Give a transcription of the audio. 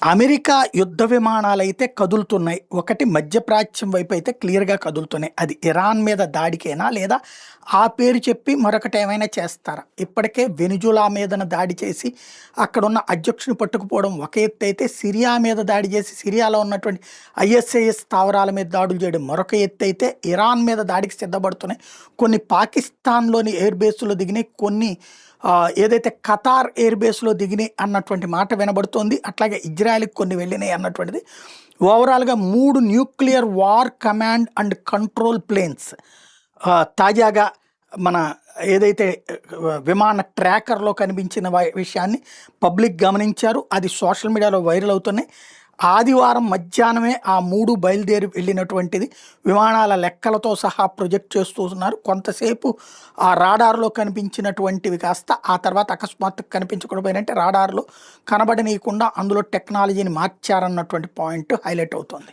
America యుద్ధ విమానాలైతే కదులుతున్నాయి. ఒకటి మధ్యప్రాచ్యం వైపు అయితే క్లియర్‌గా కదులుతున్నాయి. అది ఇరాన్ మీద దాడికేనా? లేదా ఆ పేరు చెప్పి మరొకటేమైనా చేస్తారా? ఇప్పటికే వెనిజులా మీదన దాడి చేసి అక్కడున్న అధ్యక్షుడిని పట్టుకుపోవడం ఒక ఎత్తైతే, సిరియా మీద దాడి చేసి సిరియాలో ఉన్నటువంటి ఐఎస్ఐఎస్ స్థావరాల మీద దాడులు చేయడం మరొక ఎత్తైతే, ఇరాన్ మీద దాడికి సిద్ధపడుతున్నాయి. కొన్ని పాకిస్తాన్‌లోని ఎయిర్ బేస్‌లో దిగినాయి. కొన్ని ఏదైతే ఖతార్ ఎయిర్ బేస్‌లో దిగినాయి అన్నటువంటి మాట వినబడుతోంది. అట్లాగే ఇజ్రాయెల్‌కి కొన్ని వెళ్ళినాయి అన్నటువంటిది. ఓవరాల్‌గా 3 nuclear war command and control planes తాజాగా మన ఏదైతే విమాన ట్రాకర్‌లో కనిపించిన విషయాన్ని పబ్లిక్ గమనించారు. అది సోషల్ మీడియాలో వైరల్ అవుతున్నాయి. ఆదివారం మధ్యాహ్నమే ఆ 3 బయలుదేరి వెళ్ళినటువంటిది విమానాల లెక్కలతో సహా ప్రొజెక్ట్ చేస్తూ ఉన్నారు. కొంతసేపు ఆ రాడార్‌లో కనిపించినటువంటివి కాస్త ఆ తర్వాత అకస్మాత్తుగా కనిపించకుండా పోయినంటే రాడార్‌లో కనబడనీయకుండా అందులో టెక్నాలజీని మార్చారన్నటువంటి పాయింట్ హైలైట్ అవుతోంది.